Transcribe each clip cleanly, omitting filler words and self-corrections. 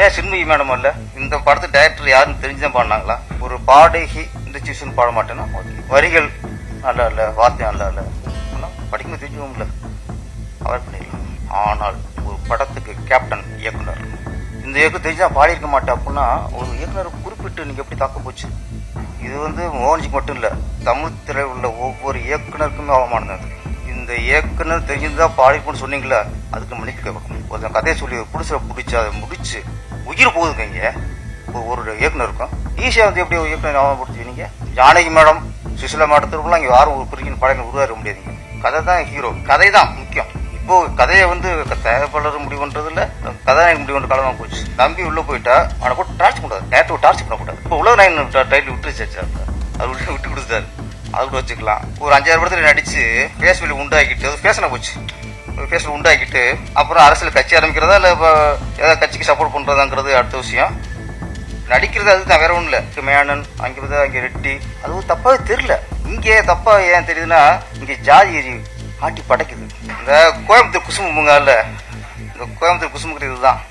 ஏன் சின்மயி மேடம் அல்ல இந்த படத்து டைரக்டர் யாருன்னு தெரிஞ்சுதான் பாடினாங்களா? ஒரு பாடகி இந்த சீசன் பாட மாட்டேன்னா வரிகள் நல்லா இல்ல, வார்த்தை நல்லா இல்ல, படிக்கும்போது தெரிஞ்சுவோம்ல, அவர் பண்ணிடலாம். ஆனால் ஒரு படத்துக்கு கேப்டன் இயக்குனர், இந்த இயக்குனர் தெரிஞ்சா பாடியிருக்க மாட்டேன் அப்படின்னா ஒரு இயக்குனர் குறிப்பிட்டு நீங்க எப்படி தாக்க போச்சு? இது மோகன்ஜிக்கு மட்டும் இல்ல, தமிழ் திரையில் உள்ள ஒவ்வொரு இயக்குனருக்குமே அவமானம் அது. இந்த இயக்குனர் தெரிஞ்சுதான் பாடிருக்குன்னு சொன்னீங்களா, அதுக்கு மன்னிப்பு கேட்கணும். ஒரு கதையை சொல்லி புடிச்ச பிடிச்சி அதை முடிச்சு உயிர் போகுதுங்க. இங்க ஒரு இயக்குனருக்கும் ஈஸியா எப்படி ஒரு இயக்குனர் அவமானப்படுத்துவீங்க? ஜானகி மேடம், சுசிலா மேடத்திற்குலாம் இங்க யாரும் ஒரு பிரிக்கின் படம் உருவாக்க முடியாதுங்க. கதை தான் ஹீரோ, கதை தான் முக்கியம். இப்போ கதையை தயாரிப்பாளர் முடிவு பண்றது இல்ல, கதாநாயகன் முடிவு பண்ற காலமா போச்சு. நம்பி உள்ள போயிட்டா அவனை கூட டார்ச் பண்ணக்கூடாது, நேரத்தை டார்ச் பண்ணக்கூடாது. இப்போ உலக நாயகன் டைட்டில் விட்டுருச்சு, அது விட்டு கொடுத்தாரு, அது கூட வச்சுக்கலாம். ஒரு 5-6 படத்துல நடிச்சு பேஸ் வெளி உண்டாக்கிட்டு பேசன போச்சு, பேஸ்ல உண்டாக்கிட்டு அப்புறம் அரசியல் கட்சி ஆரம்பிக்கிறதா இல்ல ஏதாவது கட்சிக்கு சப்போர்ட் பண்றதாங்கிறது அடுத்த விஷயம். நடிக்கிறது அதுதான், வேற ஒண்ணும் இல்ல. மேனன் அங்க ரெட்டி, அது தப்பாவே தெரியல. இங்கே தப்பா ஏன் தெரியுதுன்னா, இங்க ஜாதி ஆட்டி படைக்குது. இந்த கோயம்புத்தூர் குசும்புங்க இல்ல, இந்த கோயம்புத்தூர் குசும்புங்கிறது இதுதான்.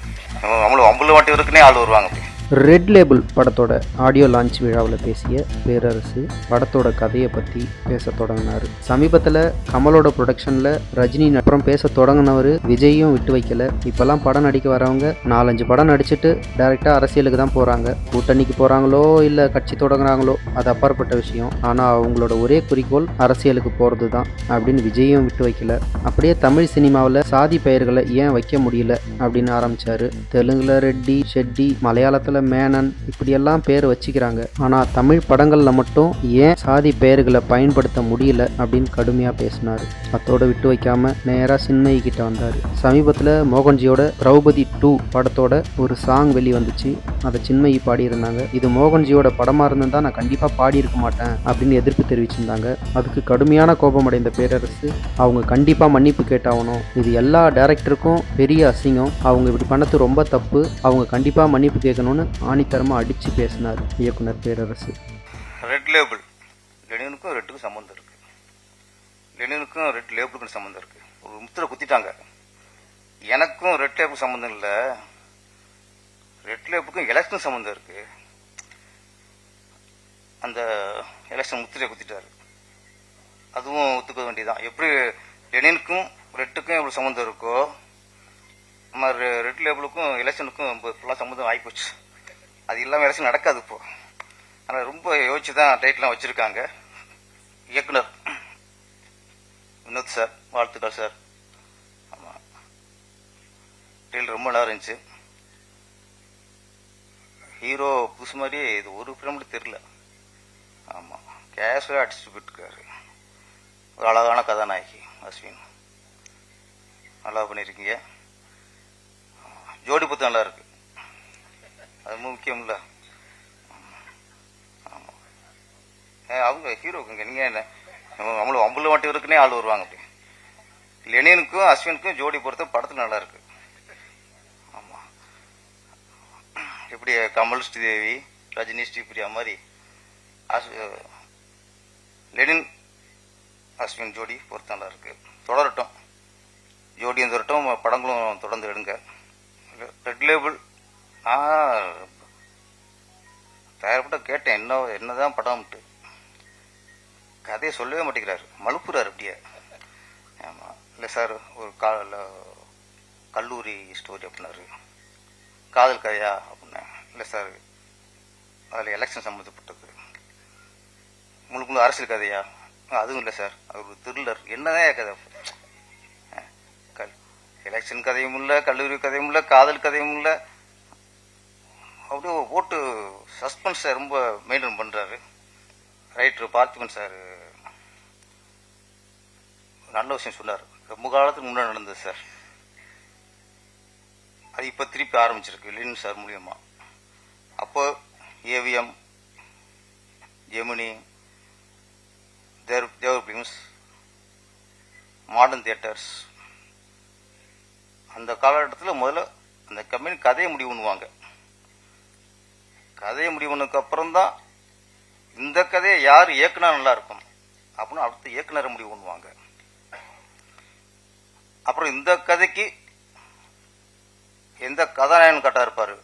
நம்மளும் அம்புல வாட்டி இருக்குன்னே ஆள் வருவாங்க. அப்படி ரெட் லேபிள் படத்தோட ஆடியோ லான்ச் விழாவில் பேசிய பேரரசு படத்தோட கதையை பற்றி பேச தொடங்கினார். சமீபத்தில் கமலோட ப்ரொடக்ஷனில் ரஜினி அப்புறம் பேச தொடங்கினவர் விஜயும் விட்டு வைக்கல. இப்போல்லாம் படம் நடிக்க வரவங்க 4-5 படம் நடிச்சுட்டு டைரெக்டாக அரசியலுக்கு தான் போகிறாங்க. கூட்டணிக்கு போகிறாங்களோ இல்லை கட்சி தொடங்குறாங்களோ அது அப்பாற்பட்ட விஷயம். ஆனால் அவங்களோட ஒரே குறிக்கோள் அரசியலுக்கு போகிறது தான் அப்படின்னு விஜயும் விட்டு வைக்கல. அப்படியே தமிழ் சினிமாவில் சாதி பெயர்களை ஏன் வைக்க முடியல அப்படின்னு ஆரம்பித்தார். தெலுங்கில் ரெட்டி, ஷெட்டி, மலையாளத்தில் மேனன், இப்படியெல்லாம் பேர் வச்சுக்கிறாங்க. ஆனால் தமிழ் படங்களில் மட்டும் ஏன் சாதி பெயர்களை பயன்படுத்த முடியல அப்படின்னு கடுமையாக பேசினார். அத்தோடு விட்டு வைக்காம நேராக சின்மயி கிட்ட வந்தார். சமீபத்தில் மோகன்ஜியோட திரௌபதி 2 படத்தோட ஒரு சாங் வந்துச்சு. அதை சின்மயி பாடியிருந்தாங்க. இது மோகன்ஜியோட படமாக இருந்தால் நான் கண்டிப்பாக பாடியிருக்க மாட்டேன் அப்படின்னு எதிர்ப்பு தெரிவிச்சிருந்தாங்க. அதுக்கு கடுமையான கோபம் அடைந்த பேரரசு அவங்க கண்டிப்பாக மன்னிப்பு கேட்டாகணும், இது எல்லா டைரக்டருக்கும் பெரிய அசிங்கம், அவங்க இப்படி பண்ணது ரொம்ப தப்பு, அவங்க கண்டிப்பாக மன்னிப்பு கேட்கணும்னு ஆணித்தரமாக அடித்து பேசினார் இயக்குனர் பேரரசு. ரெட் லேபிள் லெனினுக்கும் ரெட்டுக்கும் சம்மந்தம் இருக்கு, லெனினுக்கும் ரெட் லேபிளுக்கும் சம்மந்தம் இருக்கு. ஒரு முத்திரை குத்திட்டாங்க. எனக்கும் ரெட் லேபிள் சம்மந்தம் இல்லை, ரெட் லேபிளுக்கும் எலெக்ஷன் சம்மந்தம் இருக்கு. அந்த எலெக்ஷன் முத்திரையை குத்திட்டாரு, அதுவும் ஒத்துக்க வேண்டியதான். எப்படி லெனினுக்கும் ரெட்டுக்கும் எவ்வளவு சம்மந்தம் இருக்கோ, நம்ம ரெட் லேபிளுக்கும் எலெக்ஷனுக்கும் ஃபுல்லாக சம்மந்தம் ஆகிப்போச்சு. அது இல்லாமல் எலெக்ஷன் நடக்காது இப்போ. ஆனால் ரொம்ப யோசிச்சு தான் டைட்டிலாம் வச்சிருக்காங்க. இயக்குனர் வினோத் சார், வாழ்த்துக்கள் சார். ஆமாம், டைட்டில் ரொம்ப நல்லா இருந்துச்சு. ஹீரோ புதுசு மாதிரியே இது ஒரு ஃபிலிம்ல தெரியல. ஆமாம், கேஷுவலாக அடிச்சுட்டு போயிட்டுருக்காரு. ஒரு அழகான கதாநாயகி அஸ்வின், நல்லா பண்ணியிருக்கீங்க. ஜோடி பத்து நல்லா இருக்கு, அது முக்கியம் இல்ல. ஆமா, அவங்க ஹீரோக்குங்க. நீங்க என்ன நம்மளும் அம்புல வாட்டி இருக்குன்னே ஆள் வருவாங்க. அப்படி லெனினுக்கும் அஸ்வினுக்கும் ஜோடி பொறுத்த படத்துல நல்லா இருக்கு. ஆமா, எப்படி கமல் ஸ்ரீதேவி, ரஜினி, ஸ்ரீபிரியா மாதிரி லெனின் அஸ்வின் ஜோடி பொறுத்த நல்லா இருக்கு. தொடரட்டும், ஜோடியும் தொடரட்டும், படங்களும் தொடர்ந்து எடுங்க. ரெட் லேபிள் தயாரிப்பட்ட கேட்டேன், என்னதான் படம்ட்டு. கதையை சொல்லவே மாட்டேங்கிறாரு, மலுப்புறாரு அப்படியே. ஆமா, இல்லை சார் ஒரு கல்லூரி ஸ்டோரி அப்படின்னாரு. காதல் கதையா அப்படின்னா, இல்லை சார் அதில் எலெக்ஷன் சம்மந்தப்பட்டது. முழு அரசியல் கதையா? அதுவும் இல்லை சார், அது ஒரு த்ரில்லர். என்னதான் கதை? எலெக்ஷன் கதையும் இல்லை, கல்லூரி கதையும் இல்லை, காதல் கதையும் இல்லை. அப்படியே போட்டு சஸ்பென்ஸை ரொம்ப மெயின்டைன் பண்றாரு ரைட்டர் பார்த்திபன் சார். நல்ல விஷயம் சொன்னார், ரொம்ப காலத்துக்கு முன்னாடி நடந்தது சார், அது இப்ப திருப்பி ஆரம்பிச்சிருக்கு லெனின் சார் மூலியமா. அப்போ ஏவிஎம், ஜெமினி, தேவர் பிலிம்ஸ், மாடர்ன் தியேட்டர்ஸ், அந்த காலகட்டத்தில் முதல்ல அந்த கம்பெனி கதையை முடிவு பண்ணுவாங்க. கதையை முடிவு பண்ணதுக்கு அப்புறம் தான் இந்த கதையை யார் இயக்குனா நல்லா இருக்கும் அப்படின்னு அடுத்த இயக்குனரை முடிவு பண்ணுவாங்க. அப்புறம் இந்த கதைக்கு எந்த கதாநாயகன் கட்டா இருப்பாரு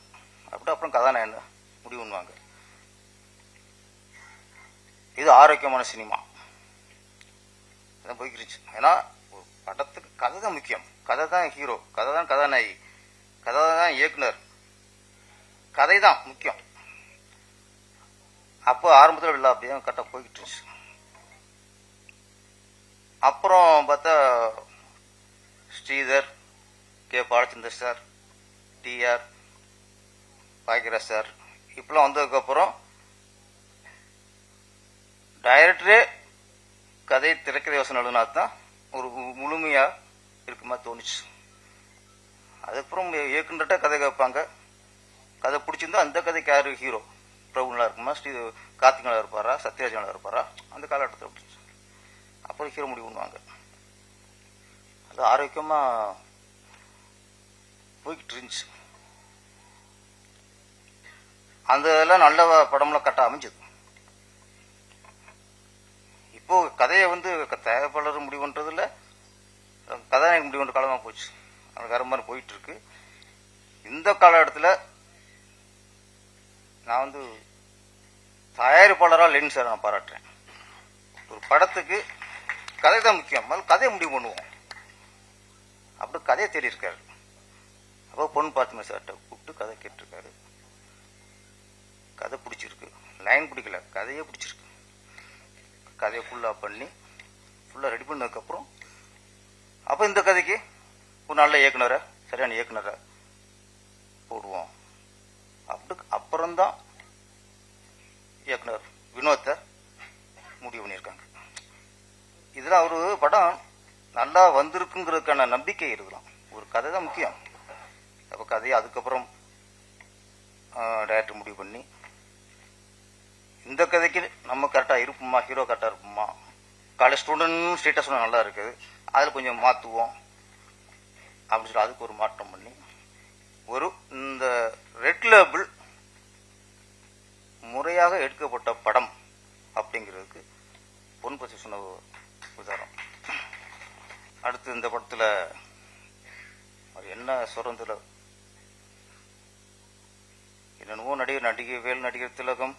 தான் கதாநாயகன் முடிவு பண்ணுவாங்க. இது ஆரோக்கியமான சினிமா போய்க்கிருச்சு. ஏன்னா ஒரு படத்துக்கு கதை தான் முக்கியம், கதை தான் ஹீரோ, கதை தான் கதாநாயகி, கதை தான் இயக்குனர், கதை தான் முக்கியம். அப்போ ஆரம்பத்தில் இல்லை, அப்படியே கரெக்டாக போய்கிட்டு இருந்துச்சு. அப்புறம் பார்த்தா Sridhar, K Balachander sir, TR Bhagyaraj sir இப்பெல்லாம் வந்ததுக்கப்புறம் டைரக்டரே கதை திரைக்கதை யோசனை எழுதினா தான் ஒரு முழுமையாக இருக்குமா தோணுச்சு. அதுக்கப்புறம் இயக்குனர்கிட்ட கதை கேட்பாங்க, கதை பிடிச்சிருந்தா அந்த கதைக்கு யாரு ஹீரோ, பிரபு நல்லா இருக்குமா, ஸ்ரீ கார்த்திக் நல்லா இருப்பாரா, சத்யராஜ் நல்லா இருப்பாரா, அந்த காலகட்டத்தில் அப்புறம் ஹீரோ முடிவு பண்ணுவாங்க. அது ஆரோக்கியமாக போய்கிட்டு இருந்துச்சு. அந்த இதெல்லாம் நல்ல படம்லாம் கட்ட அமைஞ்சது. இப்போ கதையை தயாரிப்பாளர் முடிவு பண்றதுல கதாநாயகன் முடிவு பண்ற காலமாக போச்சு. அது வேற மாதிரி போயிட்டு இருக்கு. இந்த காலகட்டத்தில் நான் தயாரிப்பாளராக லெனின் சார் நான் பாராட்டுறேன். ஒரு படத்துக்கு கதை தான் முக்கியம், முதல்ல கதையை முடிவு பண்ணுவோம். அப்படி கதையை தேடி இருக்காரு. அப்போ பொண்ணு பார்த்துமே சார்கிட்ட கூப்பிட்டு கதை கேட்டிருக்காரு. கதை பிடிச்சிருக்கு, லைன் பிடிக்கல, கதையே பிடிச்சிருக்கு. கதையை ஃபுல்லாக பண்ணி ஃபுல்லாக ரெடி பண்ணதுக்கப்புறம் அப்போ இந்த கதைக்கு ஒரு நல்ல இயக்குனரை, சரியான இயக்குனரை போடுவோம். அப்புறம்தான் இயக்குனர் வினோத்தை முடிவு பண்ணியிருக்காங்க. இதில் ஒரு படம் நல்லா வந்திருக்குங்கிறதுக்கான நம்பிக்கை இருக்கலாம். ஒரு கதை தான் முக்கியம். அப்போ கதையை அதுக்கப்புறம் டைரக்டர் முடிவு பண்ணி இந்த கதைக்கு நம்ம கரெக்டாக இருப்போமா, ஹீரோ கரெக்டாக இருப்போமா, காலேஜ் ஸ்டூடெண்ட் ஸ்டேட்டஸ் ஒன்று நல்லா இருக்குது, அதில் கொஞ்சம் மாற்றுவோம் அப்படின்னு சொல்லி அதுக்கு ஒரு மாற்றம் பண்ணி இந்த ரெட் லேபிள் முறையாக எடுக்கப்பட்ட படம் அப்படிங்கிறதுக்கு பொன் பற்றி சொன்ன உதாரணம். அடுத்து இந்த படத்தில் என்ன சொல்றதுல என்னென்னவோ நடிகர் நடிகர் திலகம்,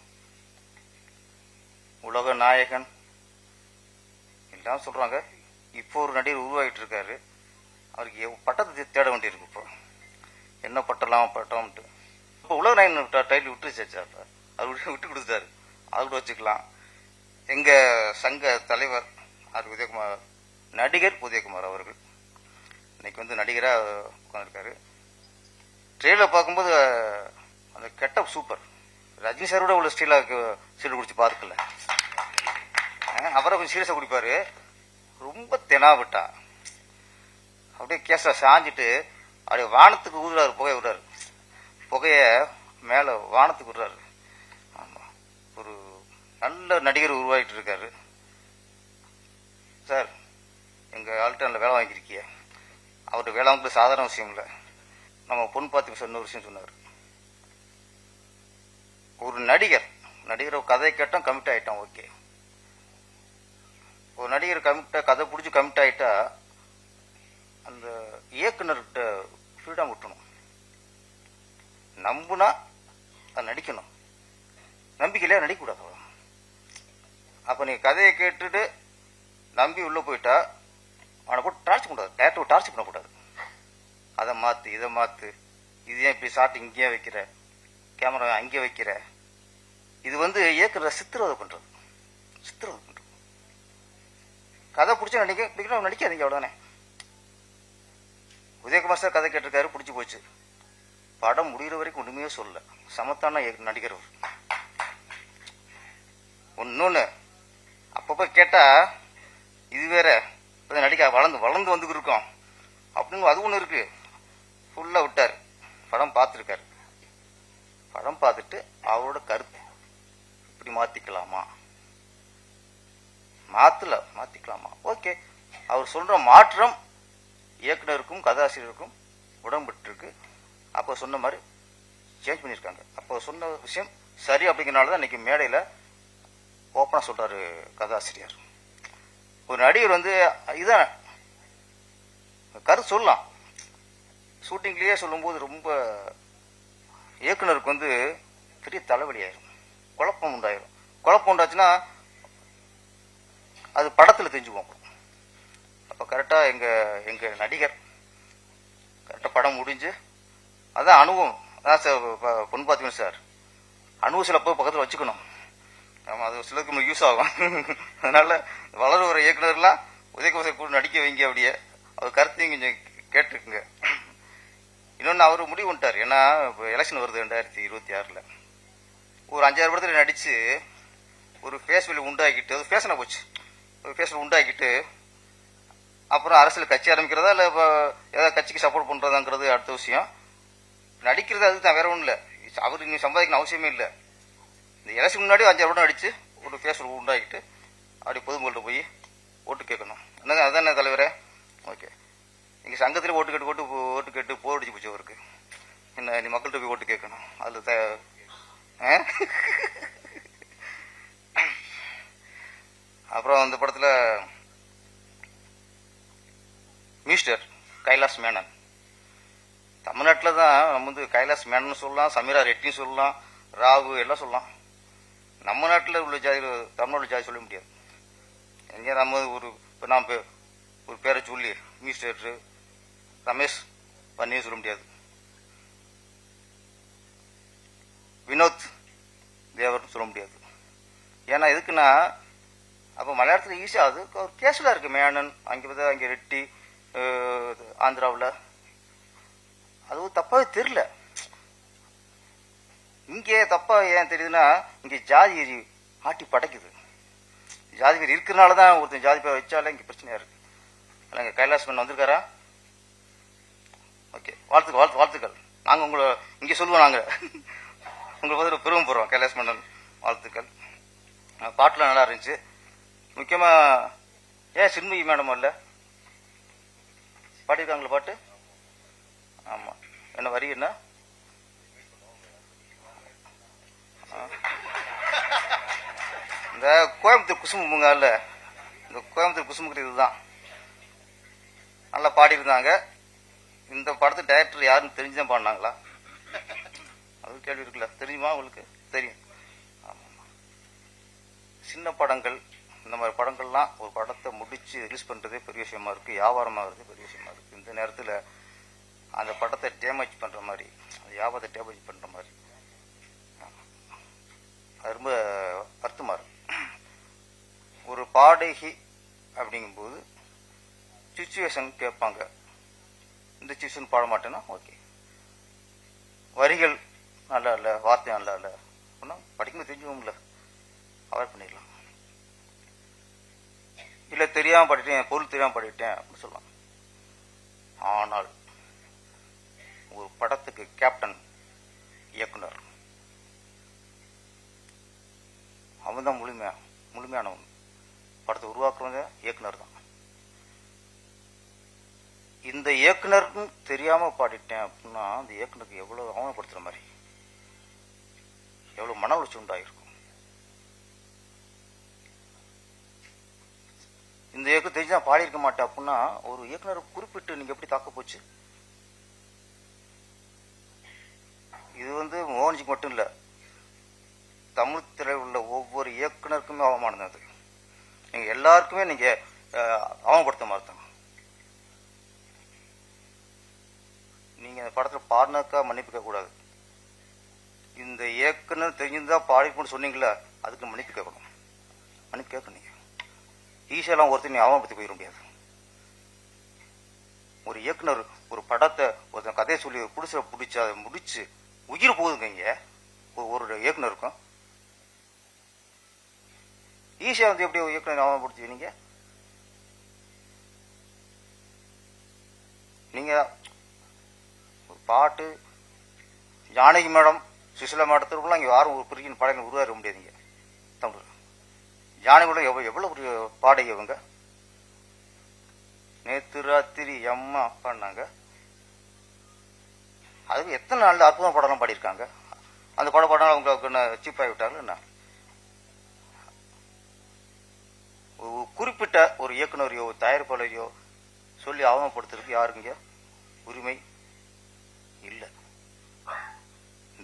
உலக நாயகன் எல்லாம் சொல்றாங்க. இப்போ ஒரு நடிகர் உருவாகிட்டு இருக்காரு. அவருக்கு பட்டத்தை தேட வேண்டியிருக்கு. இப்போ என்ன பட்டம்ட்டு இப்போ உலக நாயகன் டைட்டில் விட்டுருச்சு. அவர் விட்டு கொடுத்தாரு, அது கூட வச்சுக்கலாம். எங்க சங்க தலைவர் உதயகுமார், நடிகர் உதயகுமார் அவர்கள் இன்னைக்கு நடிகராக உட்காந்துருக்காரு. ட்ரெயிலர் பார்க்கும்போது அந்த கெட்டப் சூப்பர். ரஜினி சாரோட உள்ள ஸ்டீலாக சீல் குடிச்சு பார்க்கல. அவரை கொஞ்சம் சீரியஸாக குடிப்பாரு. ரொம்ப தெனாவிட்டா அப்படியே கேஸ சாஞ்சிட்டு அப்படியே வானத்துக்கு ஊதுறாரு, புகை விடுறாரு. புகைய மேல வானத்துக்கு விடுறாரு. ஆமா, ஒரு நல்ல நடிகர் உருவாகிட்டு இருக்காரு. சார், எங்க ஆள்கிட்ட வேலை வாங்கியிருக்கிய, அவர்கிட்ட வேலை வாங்குறது சாதாரண விஷயம் இல்லை. நம்ம பொண்ணு பார்த்து சொன்ன ஒரு விஷயம் சொன்னார். ஒரு நடிகர் கதை கேட்டோம், கமிட் ஆயிட்டோம், ஓகே. ஒரு நடிகர் கதை பிடிச்சி கமிட் ஆயிட்டா அந்த இயக்குனர்கிட்ட ஃப்ரீடம் விட்டணும். நம்புனா அது நடிக்கணும், நம்பிக்கையில நடிக்கக்கூடாது. அப்ப நீ கதையை கேட்டுட்டு நம்பி உள்ள போயிட்டா அவனை போட்டு டார்ச் பண்ணக்கூடாது, டேரக்டர் டார்ச் பண்ணக்கூடாது. அதை மாத்து, இதை மாத்து, இது ஏன் இப்படி ஷாட் இங்கேயே வைக்கிற, கேமரா அங்கே வைக்கிற, இது இயக்குற சித்திரவதை பண்றது. கதை பிடிச்சா நடிக்காதீங்க, அவ்வளவுதானே. உதயகுமார் சார் கதை கேட்டிருக்காரு, பிடிச்சி போச்சு. படம் முடிகிற வரைக்கும் ஒண்ணுமே சொல்லல. சமத்தான நடிகர். ஒன்னொன்னு அப்பப்ப கேட்டா இது வேற நடிக்க வளர்ந்து வந்துட்டு இருக்கோம் அப்படின்னு அது ஒண்ணு இருக்கு. ஃபுல்லா விட்டாரு. படம் பார்த்துருக்காரு. படம் பார்த்துட்டு அவரோட கருத்து இப்படி மாத்திக்கலாமா, மாத்திக்கலாமா, ஓகே. அவர் சொல்ற மாற்றம் இயக்குனருக்கும் கதாசிரியருக்கும் உடன்பட்டு இருக்கு. அப்போ சொன்ன மாதிரி சேஞ்ச் பண்ணியிருக்காங்க. அப்போ சொன்ன விஷயம் சரி அப்படிங்கிறனாலதான் இன்னைக்கு மேடையில ஓப்பனா சொல்றாரு கதாசிரியர். ஒரு நடிகர் இதான் கருத்து சொல்லலாம். ஷூட்டிங்லயே சொல்லும்போது ரொம்ப இயக்குனருக்கு வந்து பெரிய தலைவலி ஆயிரும், குழப்பம் உண்டாயிரும். குழப்பம் உண்டாச்சுன்னா அது படத்தில் தெரிஞ்சுக்குவோம். அப்போ கரெக்டாக எங்கள் நடிகர் கரெக்டாக படம் முடிஞ்சு அதான் அனுபவம். அதான் சார் பொண்ணு பார்த்துக்கணும் சார், அனுபவம் சில போய் பக்கத்தில் வச்சுக்கணும். ஆமாம், அது சிலருக்கு நம்மளுக்கு யூஸ் ஆகும். அதனால வளர வர இயக்குனர்லாம் உதயகுமார் கூட நடிக்க வைங்க, அப்படியே அவர் கருத்தையும் கொஞ்சம் கேட்டுக்குங்க. இன்னொன்று அவர் முடிவு பண்ணிட்டார். ஏன்னா இப்போ எலெக்ஷன் வருது 2026. ஒரு 5-6 படத்தில் நடித்து ஒரு ஃபேஸ் வேல்யூ உண்டாக்கிட்டு, அது ஃபேஷனாக போச்சு, ஒரு ஃபேஸ் வேல்யூ உண்டாக்கிட்டு அப்புறம் அரசியல் கட்சி ஆரம்பிக்கிறதா இல்லை இப்போ ஏதாவது கட்சிக்கு சப்போர்ட் பண்ணுறதாங்கிறது அடுத்த விஷயம். நடிக்கிறது அதுக்கு தான், வேற ஒன்றும் இல்லை. அவர் நீ சம்பாதிக்கணும் அவசியமே இல்லை. இந்த எலெக்ஷன் முன்னாடி 5-6 படம் நடித்து ஒரு ஃபேஸ் வேல்யூ உண்டாக்கிட்டு அப்படி பொதுமக்கள்கிட்ட போய் ஓட்டு கேட்கணும். என்னங்க அதானே தலைவரே? ஓகே, எங்கள் சங்கத்தில் ஓட்டு கேட்டு போர் அடிச்சு போச்சு அவருக்கு. என்ன நீ மக்கள்கிட்ட போய் ஓட்டு கேட்கணும், அதில் அப்புறம் அந்த படத்தில் மிஸ்டர் கைலாஷ் மேனன், தமிழ்நாட்டில் தான் நம்ம வந்து கைலாஷ் மேனன் சொல்லலாம், சமீரா ரெட்டின்னு சொல்லலாம், ராகு எல்லாம் சொல்லலாம். நம்ம நாட்டில் உள்ள ஜாதி, தமிழ்நாடு ஜாதி சொல்ல முடியாது. எங்கே நம்ம இப்போ நாம் ஒரு பேரை சொல்லி மிஸ்டர் ரமேஷ் பண்ணியும் சொல்ல முடியாது, வினோத் தேவர்னு சொல்ல முடியாது. ஏன்னா எதுக்குன்னா அப்போ மலையாளத்தில் ஈஸியாக அது ஒரு கேஷுவலாக இருக்குது. மேனன் அங்கே ரெட்டி, ஆந்திராவில் அது தப்பாகவே தெரியல. இங்கே தப்பா ஏன் தெரியுதுன்னா இங்கே ஜாதி ஆட்டி படைக்குது. ஜாதி பேர் இருக்கிறனால தான் ஒருத்தன் ஜாதி பேர் வச்சாலே இங்கே பிரச்சனையாக இருக்குது. இல்லைங்க கைலாஷ் மேனன் வந்திருக்காரா? ஓகே, வாழ்த்துக்கள். நாங்கள் உங்களை இங்கே சொல்லுவோம், நாங்கள் உங்களை பார்த்து பெருமைப்படுறோம். கைலாஷ் மேனன் வாழ்த்துக்கள். பாட்டுலாம் நல்லா இருந்துச்சு. முக்கியமாக ஏன் சின்மயி மேடம் இல்லை பாடியிருக்காங்களா பாட்டு? ஆமாம், என்ன வரி என்ன? இந்த கோயம்புத்தூர் குசும்புங்க இல்லை, இந்த கோயம்புத்தூர் குசும்புக்கு இதுதான் நல்லா பாடியிருந்தாங்க. இந்த படத்து டைரக்டர் யாருன்னு தெரிஞ்சுதான் பாடினாங்களா? அது கேள்வி இருக்குல்ல, தெரியுமா உங்களுக்கு? தெரியும். ஆமாம், சின்ன படங்கள் இந்த மாதிரி படங்கள்லாம் ஒரு படத்தை முடிச்சு ரிலீஸ் பண்ணுறதே பெரிய விஷயமா இருக்குது, வியாபாரமாகிறது பெரிய விஷயமா இருக்குது. இந்த நேரத்தில் அந்த படத்தை டேமேஜ் பண்ணுற மாதிரி, அந்த வியாபாரத்தை டேமேஜ் பண்ணுற மாதிரி அது ரொம்ப வருத்தமாக இருக்கு. ஒரு பாடகி அப்படிங்கும்போது சிச்சுவேஷன் கேட்பாங்க, இந்த சிச்சுவேஷன் பாட மாட்டேன்னா ஓகே, வரிகள் நல்லா இல்லை, வார்த்தை நல்லா இல்லை அப்படின்னா படிக்கும்போது தெரிஞ்சுவோம்ல, அவாய்ட் பண்ணிடலாம். இல்லை தெரியாமல் பாடிட்டேன், பொருள் தெரியாமல் பாடிட்டேன் அப்படின்னு சொல்லலாம். ஆனால் ஒரு படத்துக்கு கேப்டன் இயக்குனர், அவன் தான் முழுமையானவன். படத்தை உருவாக்குறவங்க இயக்குனர் தான். இந்த இயக்குனருக்கு தெரியாம பாடிட்டேன் அப்படின்னா அந்த இயக்குனருக்கு எவ்வளவு அவமானப்படுத்துற மாதிரி, எவ்வளவு மன உளைச்சல் உண்டாயிருக்கும். இந்த இயக்குனர் தெரிஞ்சா பாடியிருக்க மாட்டேன் அப்படின்னா ஒரு இயக்குனர் குறிப்பிட்டு நீங்க எப்படி தாக்க போச்சு? இது வந்து மோகன்ஜிக்கு மட்டும் இல்ல, தமிழ் திரையில் உள்ள ஒவ்வொரு இயக்குனருக்குமே அவமானம். அது நீங்க எல்லாருக்குமே நீங்க அவமானப்படுத்த மாதிரி தான். நீங்க இந்த படத்துல பாடினாக்கா மன்னிப்புக்க கூடாது. இந்த இயக்குனர் தெரிஞ்சிருந்தா பாடிக்கணும்னு சொன்னீங்களா, அதுக்கு மன்னிப்பு கேட்கணும். மன்னிப்பு கேட்கணும். நீங்க ஈஸியெல்லாம் ஒருத்தர் நீ அவமானப்படுத்தி போயிட முடியாது. ஒரு இயக்குனர் ஒரு படத்தை ஒருத்தன் கதையை சொல்லி புடிச்சு பிடிச்சி அதை முடிச்சு உயிர் போகுதுங்க. இங்க ஒரு இயக்குனருக்கும் ஈஸியா வந்து எப்படி இயக்குனர் அவமானப்படுத்துவீங்க? நீங்க பாட்டு ஜானகி மேடம் சுசிலா மேடத்திற்குலாம் இங்கே யாரும் ஒரு பெரிய பாடகர்கள் உருவாக்க முடியாதுங்க. தமிழ் ஜானகி மேடம் எவ்வளவு பெரிய பாடகி அவங்க. நேத்து ராத்திரி அம்மா பாடினாங்க. அதுக்கு எத்தனை நாள் அற்புதம் பாடலாம் பாடியிருக்காங்க. அந்த பாடம் அவங்க சீப் ஆகி விட்டார்கள். என்ன குறிப்பிட்ட ஒரு இயக்குனரையோ தயாரிப்பாளரையோ சொல்லி அவமானப்படுத்துறதுக்கு யாருங்க உரிமை இல்லை.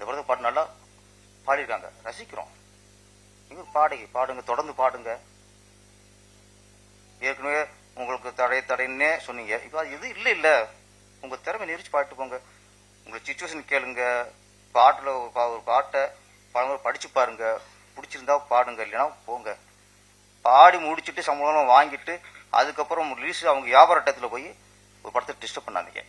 இந்த படத்தை பாட்டு நல்லா பாடியிருக்காங்க, ரசிக்கிறோம். நீங்க பாடுங்க, தொடர்ந்து பாடுங்க. ஏற்கனவே உங்களுக்கு தடைன்னே சொன்னீங்க, இப்போ அது எது இல்லை உங்க திறமை நெரிச்சு பாட்டு போங்க. உங்களை சிச்சுவேஷன் கேளுங்க, பாட்டில் ஒரு பாட்டை படிச்சு பாருங்க, பிடிச்சிருந்தா பாடுங்க, இல்லைன்னா போங்க. பாடி முடிச்சுட்டு சம்பளம் வாங்கிட்டு அதுக்கப்புறம் ரிலீஸ் அவங்க வியாபார டயத்தில் போய் ஒரு படத்தை டிஸ்டர்ப் பண்ணாதீங்க.